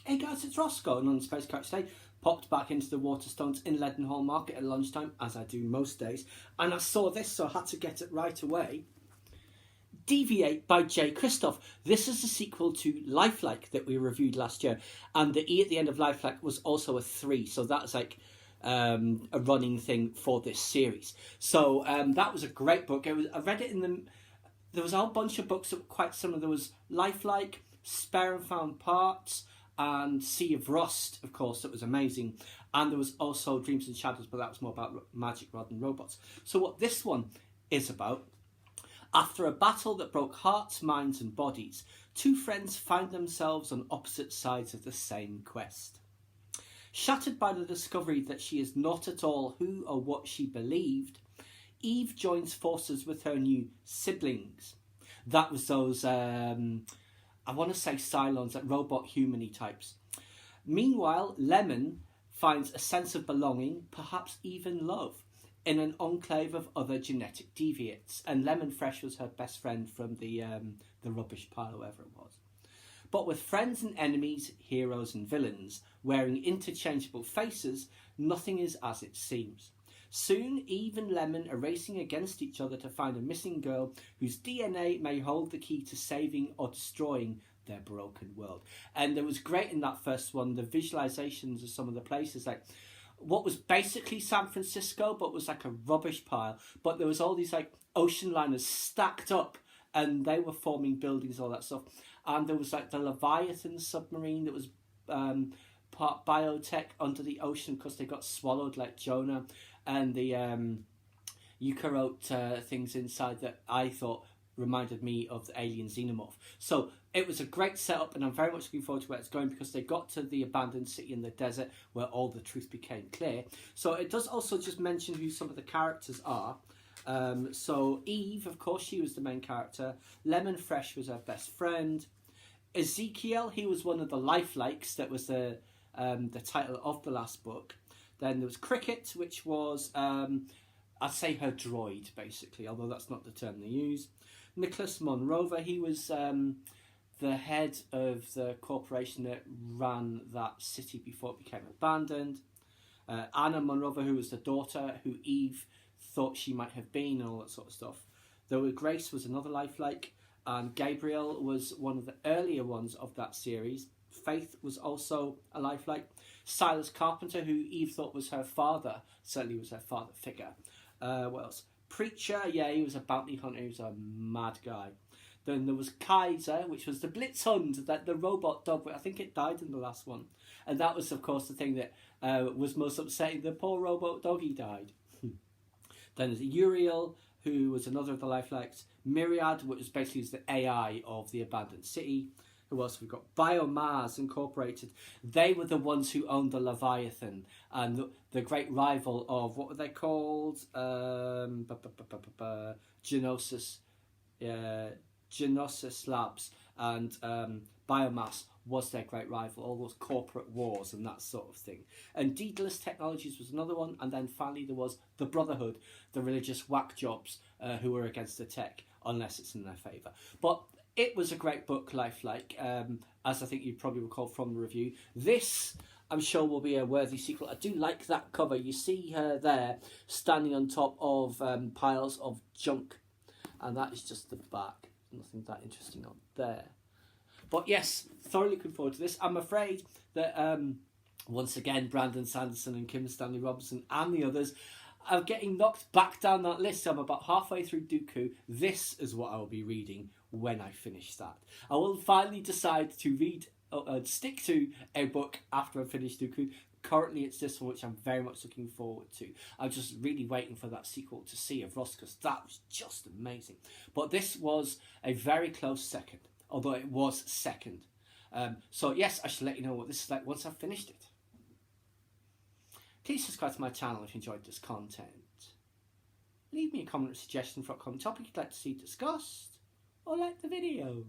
Hey guys, it's Roscoe, and on the Space Couch today. Popped back into the Waterstones in Leadenhall Market at lunchtime, as I do most days, and I saw this, so I had to get it right away. Deviat by Kristoff. This is a sequel to Lifelike that we reviewed last year, and the E at the end of Lifelike was also a 3, so that's like a running thing for this series. So that was a great book. I read it in the... There was a whole bunch of books that were quite similar. There was Lifelike, Spare and Found Parts, and Sea of Rust, of course, that was amazing. And there was also Dreams and Shadows, but that was more about magic rather than robots. So what this one is about, after a battle that broke hearts, minds and bodies, two friends find themselves on opposite sides of the same quest. Shattered by the discovery that she is not at all who or what she believed, Eve joins forces with her new siblings. That was those... I want to say Cylons, like robot human-y types. Meanwhile, Lemon finds a sense of belonging, perhaps even love, in an enclave of other genetic deviates. And Lemon Fresh was her best friend from the rubbish pile, whoever it was. But with friends and enemies, heroes and villains, wearing interchangeable faces, nothing is as it seems. Soon, Eve and Lemon are racing against each other to find a missing girl whose DNA may hold the key to saving or destroying their broken world. And there was great in that first one, the visualizations of some of the places, like what was basically San Francisco, but was like a rubbish pile. But there was all these like ocean liners stacked up, and they were forming buildings, all that stuff. And there was like the Leviathan submarine that was part biotech under the ocean because they got swallowed like Jonah. And the eukaryote things inside that I thought reminded me of the alien xenomorph. So it was a great setup, and I'm very much looking forward to where it's going, because they got to the abandoned city in the desert where all the truth became clear. So it does also just mention who some of the characters are. So Eve, of course, she was the main character. Lemon Fresh was her best friend. Ezekiel, he was one of the lifelikes. That was the title of the last book. Then there was Cricket, which was, I'd say her droid, basically, although that's not the term they use. Nicholas Monrover, he was the head of the corporation that ran that city before it became abandoned. Anna Monrover, who was the daughter who Eve thought she might have been, and all that sort of stuff. Though Grace was another lifelike, and Gabriel was one of the earlier ones of that series. Faith was also a lifelike. Silas Carpenter, who Eve thought was her father, certainly was her father figure. What else? Preacher, yeah, he was a bounty hunter, he was a mad guy. Then there was Kaiser, which was the Blitzhund, that the robot dog, but I think it died in the last one. And that was, of course, the thing that was most upsetting. The poor robot doggy died. Then there's Uriel, who was another of the lifelikes. Myriad, which was basically the AI of the abandoned city. Who else have we got? Biomars Incorporated. They were the ones who owned the Leviathan, and the great rival of, what were they called? Genosis Labs, and Biomass was their great rival, all those corporate wars and that sort of thing. And Daedalus Technologies was another one, and then finally there was the Brotherhood, the religious whack jobs who were against the tech, unless it's in their favour. But it was a great book, Lifelike, as I think you probably recall from the review. This, I'm sure, will be a worthy sequel. I do like that cover. You see her there, standing on top of piles of junk. And that is just the back. Nothing that interesting on there. But yes, thoroughly looking forward to this. I'm afraid that, once again, Brandon Sanderson and Kim Stanley Robinson and the others are getting knocked back down that list. I'm about halfway through Dooku. This is what I will be reading when I finish that. I will finally decide to read, stick to a book after I finish Dooku. Currently it's this one, which I'm very much looking forward to. I'm just really waiting for that sequel to Sea of Rust, because that was just amazing. But this was a very close second, although it was second. So yes, I should let you know what this is like once I've finished it. Please subscribe to my channel if you enjoyed this content. Leave me a comment or suggestion for a upcoming topic you'd like to see discussed, or like the video.